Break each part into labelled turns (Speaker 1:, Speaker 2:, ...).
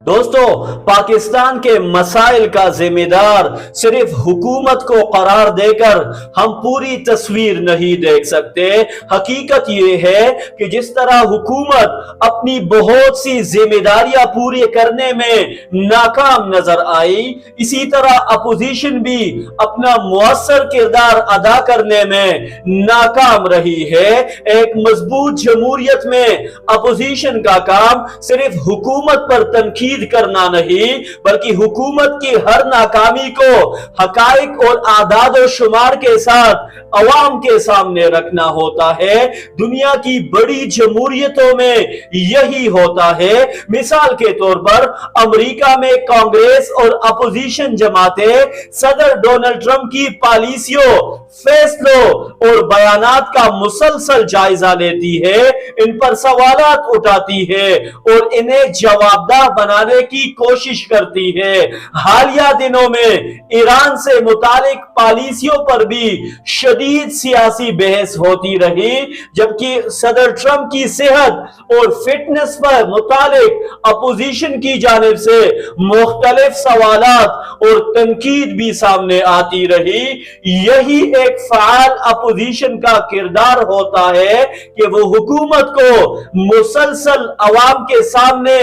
Speaker 1: دوستو، پاکستان کے مسائل کا ذمہ دار صرف حکومت کو قرار دے کر ہم پوری تصویر نہیں دیکھ سکتے۔ حقیقت یہ ہے کہ جس طرح حکومت اپنی بہت سی ذمہ داریاں پوری کرنے میں ناکام نظر آئی، اسی طرح اپوزیشن بھی اپنا مؤثر کردار ادا کرنے میں ناکام رہی ہے۔ ایک مضبوط جمہوریت میں اپوزیشن کا کام صرف حکومت پر تنقید کرنا نہیں، بلکہ حکومت کی ہر ناکامی کو حقائق اور اعداد و شمار کے ساتھ عوام کے سامنے رکھنا ہوتا ہے۔ دنیا کی بڑی جمہوریتوں میں یہی ہوتا ہے۔ مثال کے طور پر امریکہ میں کانگریس اور اپوزیشن جماعتیں صدر ڈونلڈ ٹرمپ کی پالیسیوں، فیصلوں اور بیانات کا مسلسل جائزہ لیتی ہے، ان پر سوالات اٹھاتی ہے اور انہیں جوابدہ بنانے کی کوشش کرتی ہے۔ حالیہ دنوں میں ایران سے متعلق پالیسیوں پر بھی شدید سیاسی بحث ہوتی رہی، جبکہ صدر ٹرمپ کی صحت اور فٹنس پر متعلق اپوزیشن کی جانب سے مختلف سوالات اور تنقید بھی سامنے آتی رہی۔ یہی ایک فعال اپوزیشن کا کردار ہوتا ہے کہ وہ حکومت کو مسلسل عوام کے سامنے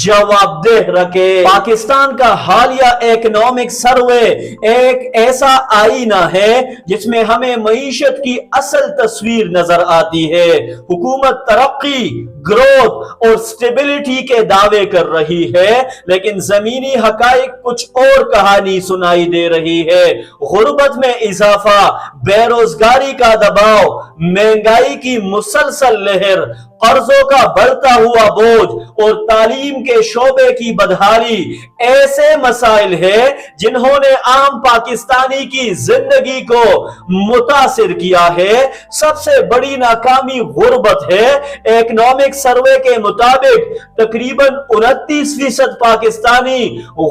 Speaker 1: جواب دہ رکھے۔ پاکستان کا حالیہ اکنامک سروے ایک ایسا آئینہ ہے جس میں ہمیں معیشت کی اصل تصویر نظر آتی ہے۔ حکومت ترقی، گروتھ اور سٹیبلٹی کے دعوے کر رہی ہے، لیکن زمینی حقائق کچھ اور کہانی سنائی دے رہی ہے۔ غربت میں اضافہ، بے روزگاری کا دباؤ، مہنگائی کی مسلسل لہر، قرضوں کا بڑھتا ہوا بوجھ اور تعلیم کے شعبے کی بدحالی ایسے مسائل ہیں جنہوں نے عام پاکستانی کی زندگی کو متاثر کیا ہے۔ سب سے بڑی ناکامی غربت ہے۔ اکنامک سروے کے مطابق تقریباً 29% پاکستانی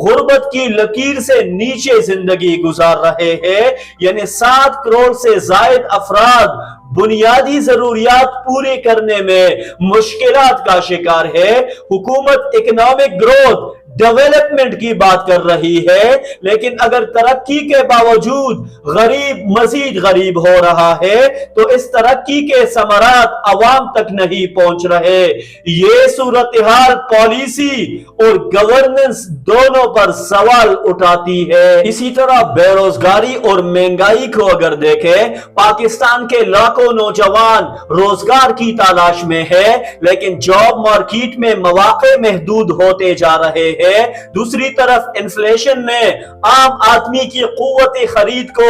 Speaker 1: غربت کی لکیر سے نیچے زندگی گزار رہے ہیں، یعنی 7 کروڑ سے زائد افراد بنیادی ضروریات پوری کرنے میں مشکلات کا شکار ہے۔ حکومت اکنامک گروتھ، ڈیولپمنٹ کی بات کر رہی ہے، لیکن اگر ترقی کے باوجود غریب مزید غریب ہو رہا ہے تو اس ترقی کے ثمرات عوام تک نہیں پہنچ رہے۔ یہ صورتحال پالیسی اور گورننس دونوں پر سوال اٹھاتی ہے۔ اسی طرح بے روزگاری اور مہنگائی کو اگر دیکھیں، پاکستان کے لاکھوں نوجوان روزگار کی تلاش میں ہے، لیکن جاب مارکیٹ میں مواقع محدود ہوتے جا رہے ہیں۔ دوسری طرف انفلیشن نے عام آدمی کی قوت خرید کو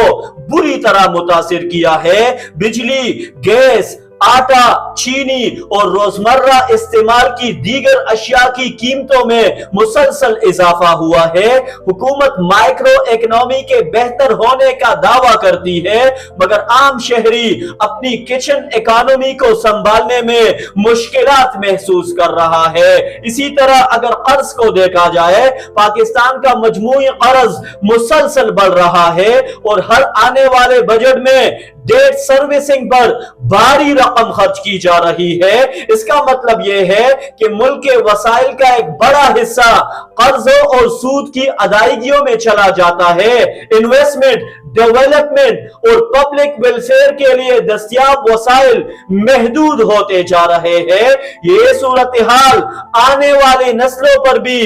Speaker 1: بری طرح متاثر کیا ہے۔ بجلی، گیس، آٹا، چینی اور روزمرہ استعمال کی دیگر اشیاء کی قیمتوں میں مسلسل اضافہ ہوا ہے۔ حکومت مائکرو اکنامی کے بہتر ہونے کا دعویٰ کرتی ہے، مگر عام شہری اپنی کچن اکانومی کو سنبھالنے میں مشکلات محسوس کر رہا ہے۔ اسی طرح اگر قرض کو دیکھا جائے، پاکستان کا مجموعی قرض مسلسل بڑھ رہا ہے اور ہر آنے والے بجٹ میں ڈیٹ سروسنگ پر بھاری رقم خرچ کی جا رہی ہے۔ اس کا مطلب یہ ہے کہ ملک کے وسائل کا ایک بڑا حصہ قرضوں اور سود کی ادائیگیوں میں چلا جاتا ہے۔ انویسٹمنٹ، ڈیولپمنٹ اور پبلک ویلفیئر کے لیے دستیاب وسائل محدود ہوتے جا رہے ہیں۔ یہ صورتحال آنے والی نسلوں پر بھی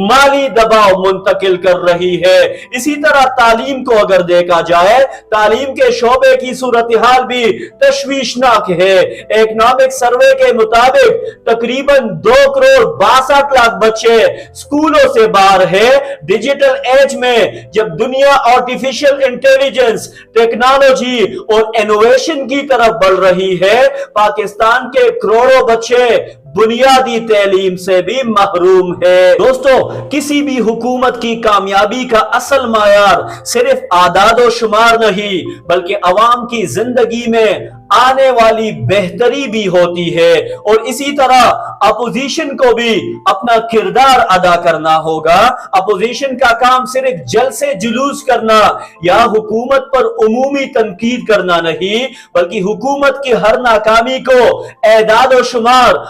Speaker 1: مالی دباؤ منتقل کر رہی ہے۔ اسی طرح تعلیم کو اگر دیکھا جائے، تعلیم کے شعبے کی صورتحال بھی تشویشناک ہے۔ اکنامک سروے کے مطابق تقریباً 2 کروڑ 62 لاکھ بچے اسکولوں سے باہر ہیں۔ ڈیجیٹل ایج میں جب دنیا آرٹیفیشل انٹیلیجنس، ٹیکنالوجی اور انوویشن کی طرف بڑھ رہی ہے، پاکستان کے کروڑوں بچے بنیادی تعلیم سے بھی محروم ہے۔ دوستو، کسی بھی حکومت کی کامیابی کا اصل معیار صرف اعداد و شمار نہیں، بلکہ عوام کی زندگی میں آنے والی بہتری بھی ہوتی ہے، اور اسی طرح اپوزیشن کو بھی اپنا کردار ادا کرنا ہوگا۔ اپوزیشن کا کام صرف جلسے جلوس کرنا یا حکومت پر عمومی تنقید کرنا نہیں، بلکہ حکومت کی ہر ناکامی کو اعداد و شمار